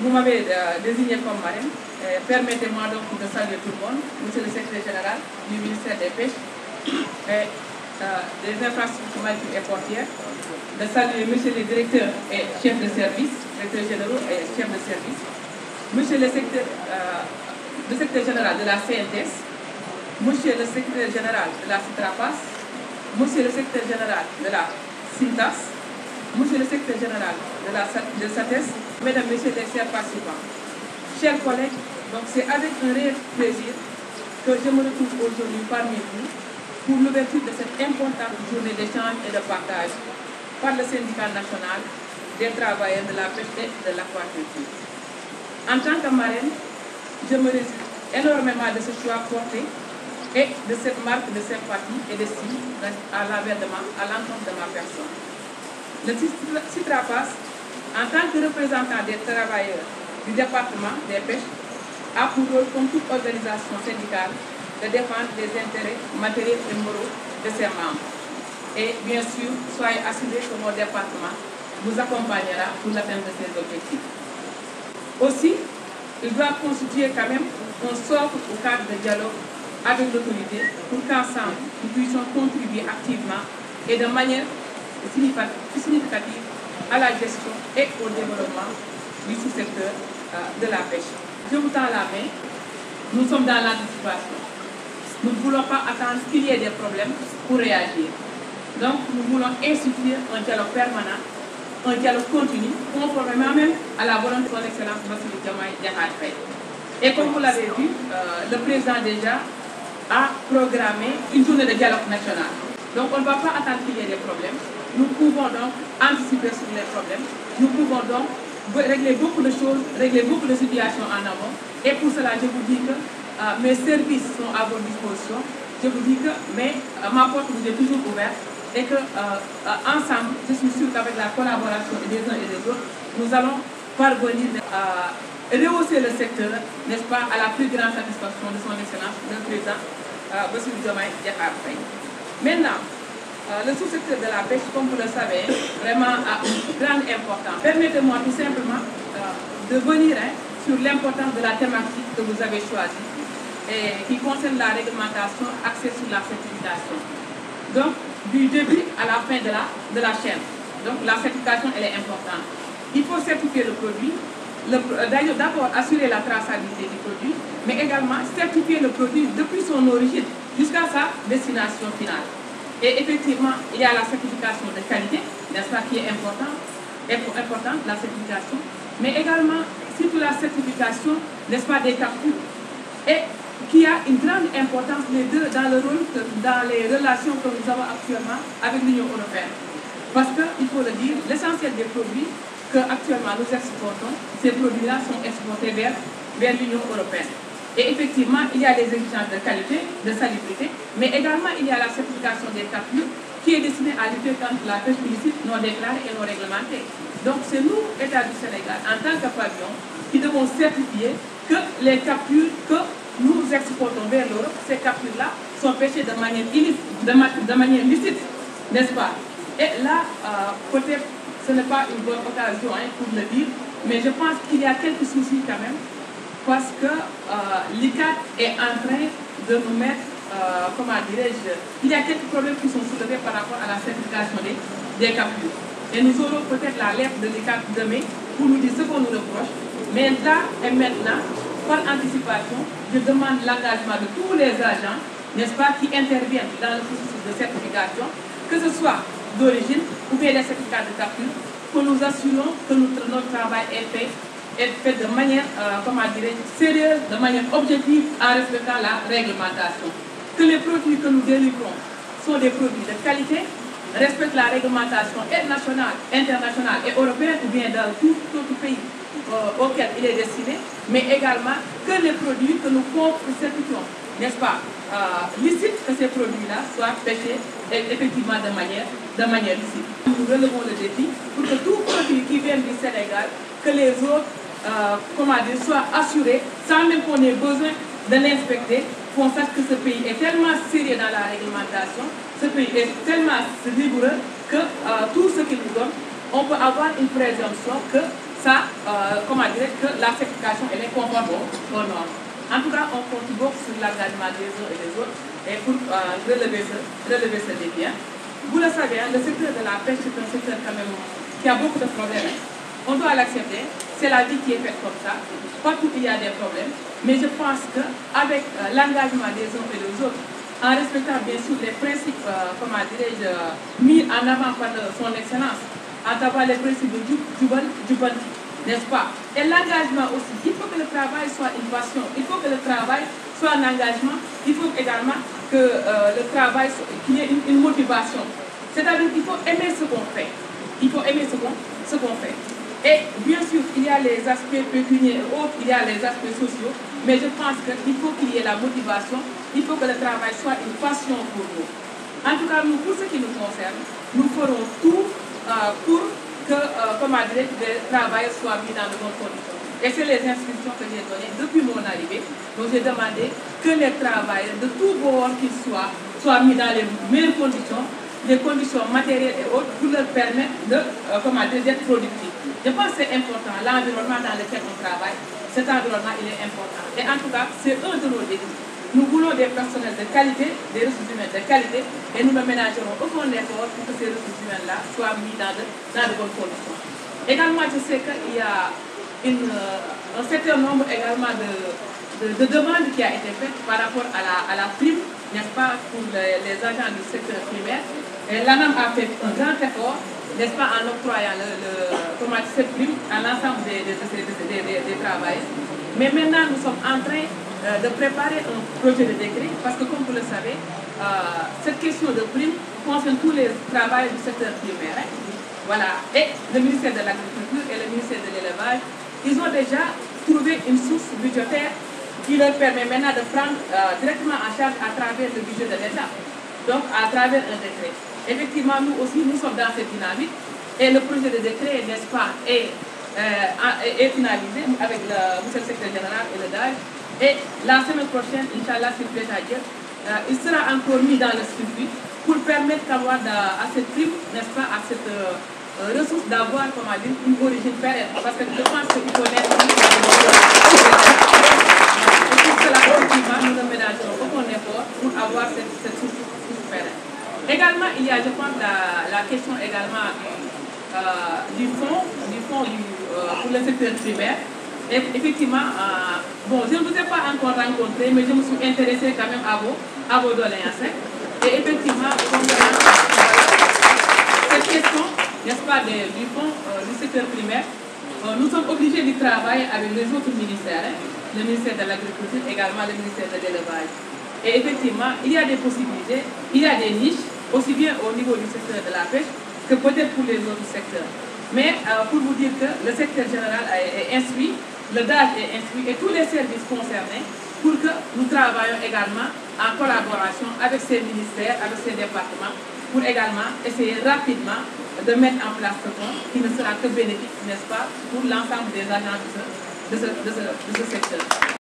vous m'avez désigné comme marraine. Permettez-moi donc de saluer tout le monde, Monsieur le secrétaire général du ministère des Pêches et des infrastructures maritimes et portières, de saluer Monsieur le directeur et chef de service, directeur généraux et chef de service, Monsieur le secrétaire général de la CNTS, Monsieur le secrétaire général de la CITRAPAS, Monsieur le secrétaire général de la CINTAS, Monsieur le secrétaire général de SATES, Mesdames, Messieurs les chers participants, chers collègues, donc c'est avec un réel plaisir que je me retrouve aujourd'hui parmi vous pour l'ouverture de cette importante journée d'échange et de partage par le syndicat national des travailleurs de la pêche et de l'aquaculture. En tant que marraine, je me réjouis énormément de ce choix porté et de cette marque de sympathie et d'estime à l'encontre de ma personne. Le CITRAPAS, en tant que représentant des travailleurs du département des pêches, a pour rôle, comme toute organisation syndicale, de défendre les intérêts matériels et moraux de ses membres. Et bien sûr, soyez assurés que mon département vous accompagnera pour l'atteinte de ces objectifs. Aussi, il doit constituer quand même un socle au cadre de dialogue avec l'autorité pour qu'ensemble, nous puissions contribuer activement et de manière significative à la gestion et au développement du sous-secteur de la pêche. Je vous tends la main. Nous sommes dans l'anticipation. Nous ne voulons pas attendre qu'il y ait des problèmes pour réagir. Donc, nous voulons instituer un dialogue permanent, un dialogue continu, conformément même à la volonté de son Excellence Bassirou Diomaye Diakhar Faye. Et comme vous l'avez vu, le président déjà a programmé une journée de dialogue national. Donc, on ne va pas attendre qu'il y ait des problèmes. Nous pouvons donc anticiper sur les problèmes. Nous pouvons donc régler beaucoup de choses, régler beaucoup de situations en amont. Et pour cela, je vous dis que mes services sont à votre disposition. Je vous dis que ma porte vous est toujours ouverte et que ensemble, je suis sûre qu'avec la collaboration des uns et des autres, nous allons parvenir à rehausser le secteur, n'est-ce pas, à la plus grande satisfaction de son Excellence, le président Bassirou Diomaye Diakhar Faye. Maintenant, le sous-secteur de la pêche, comme vous le savez, vraiment a une grande importance. Permettez-moi tout simplement de venir sur l'importance de la thématique que vous avez choisie et qui concerne la réglementation axée sur la certification. Donc, du début à la fin de la chaîne. Donc, la certification, elle est importante. Il faut certifier le produit, d'abord assurer la traçabilité du produit, mais également certifier le produit depuis son origine jusqu'à sa destination finale. Et effectivement, il y a la certification de qualité, n'est-ce pas, qui est importante, la certification, mais également, surtout la certification, n'est-ce pas, des captures, et qui a une grande importance, les deux, dans le rôle, dans les relations que nous avons actuellement avec l'Union européenne. Parce qu'il faut le dire, l'essentiel des produits qu'actuellement nous exportons, ces produits-là sont exportés vers l'Union européenne. Et effectivement, il y a des exigences de qualité, de salubrité, mais également il y a la certification des captures qui est destinée à lutter contre la pêche illicite non déclarée et non réglementée. Donc c'est nous, État du Sénégal, en tant que pavillon, qui devons certifier que les captures que nous exportons vers l'Europe, ces captures-là sont pêchées de manière licite, n'est-ce pas? Et là, peut-être ce n'est pas une bonne occasion pour le dire, mais je pense qu'il y a quelques soucis quand même, parce que l'ICAT est en train de nous mettre, comment dirais-je, il y a quelques problèmes qui sont soulevés par rapport à la certification des captures. Et nous aurons peut-être la lettre de l'ICAT demain pour nous dire ce qu'on nous reproche. Mais là et maintenant, par anticipation, je demande l'engagement de tous les agents, n'est-ce pas, qui interviennent dans le processus de certification, que ce soit d'origine ou bien les certificats de capture, que nous assurons que notre travail est fait de manière, sérieuse, de manière objective, en respectant la réglementation. Que les produits que nous délivrons sont des produits de qualité, respectent la réglementation nationale, internationale et européenne, ou bien dans tout autre pays auquel il est destiné, mais également que les produits que nous certifions, n'est-ce pas, licites, que ces produits-là soient pêchés effectivement de manière licite. Nous relevons le défi pour que tout produit qui vient du Sénégal, que les autres soient assurés sans même qu'on ait besoin de l'inspecter, qu'on sache que ce pays est tellement sérieux dans la réglementation, ce pays est tellement rigoureux que tout ce qu'il nous donne, on peut avoir une présomption que ça comment dire, que la certification elle est conforme aux normes. En tout cas, on compte beaucoup sur l'engagement des uns et des autres et pour relever ce défi. Vous le savez, le secteur de la pêche est un secteur quand même qui a beaucoup de problèmes. On doit l'accepter, c'est la vie qui est faite comme ça. Partout il y a des problèmes, mais je pense qu'avec l'engagement des uns et des autres, en respectant bien sûr les principes, comment dirais-je, mis en avant par son excellence, à travers les principes de Djubanti, n'est-ce pas? Et l'engagement aussi, il faut que le travail soit une passion, il faut que le travail soit un engagement, il faut également que le travail, qu'il y ait une motivation. C'est-à-dire qu'il faut aimer ce qu'on fait. Il faut aimer ce qu'on fait. Et bien sûr, il y a les aspects pécuniaires et autres, il y a les aspects sociaux, mais je pense qu'il faut qu'il y ait la motivation, il faut que le travail soit une passion pour nous. En tout cas, nous, pour ce qui nous concerne, nous ferons tout pour que, comment dire, les travailleurs soient mis dans de bonnes conditions. Et c'est les instructions que j'ai données depuis mon arrivée. Donc j'ai demandé que les travailleurs, de tous bords qu'ils soient mis dans les meilleures conditions, les conditions matérielles et autres, pour leur permettre d'être productifs. Je pense que c'est important, l'environnement dans lequel on travaille, cet environnement il est important. Et en tout cas, c'est un de nos défis. Nous voulons des personnels de qualité, des ressources humaines de qualité, et nous ne ménagerons aucun effort pour que ces ressources humaines-là soient mises dans de bonnes conditions. Également, je sais qu'il y a un certain nombre également de demandes qui a été faites par rapport à la prime, n'est-ce pas, pour les agents du secteur primaire. Et l'ANAM a fait un grand effort, n'est-ce pas, en octroyant cette prime à l'ensemble des travailleurs. Mais maintenant, nous sommes en train de préparer un projet de décret, parce que comme vous le savez, cette question de prime concerne tous les travailleurs du secteur primaire. Voilà. Et le ministère de l'Agriculture et le ministère de l'Élevage, ils ont déjà trouvé une source budgétaire qui leur permet maintenant de prendre directement en charge à travers le budget de l'État, donc à travers un décret. Effectivement, nous aussi, nous sommes dans cette dynamique et le projet de décret, n'est-ce pas, est finalisé avec monsieur le secrétaire général et le DAGE. Et la semaine prochaine, Inch'Allah, s'il plaît à Dieu, il sera encore mis dans le circuit pour permettre d'avoir à cette prime, n'est-ce pas, à cette ressource d'avoir, comment dire, une origine pérenne. Parce que je pense qu'il faut naître. Et pour cela, effectivement, nous ne ménagerons aucun effort pour avoir cette source pérenne. Également, il y a, je pense, la question également du fonds pour le secteur primaire. Et effectivement, bon, je ne vous ai pas encore rencontré, mais je me suis intéressée quand même à vos doléances. Et effectivement, cette question, n'est-ce pas, du fonds du secteur primaire, nous sommes obligés de travailler avec les autres ministères, le ministère de l'Agriculture, également le ministère de l'Élevage. Et effectivement, il y a des possibilités, il y a des niches, aussi bien au niveau du secteur de la pêche que peut-être pour les autres secteurs. Mais pour vous dire que le secteur général est instruit, le DAGE est instruit et tous les services concernés pour que nous travaillions également en collaboration avec ces ministères, avec ces départements, pour également essayer rapidement de mettre en place ce fonds qui ne sera que bénéfique, n'est-ce pas, pour l'ensemble des agents de ce secteur.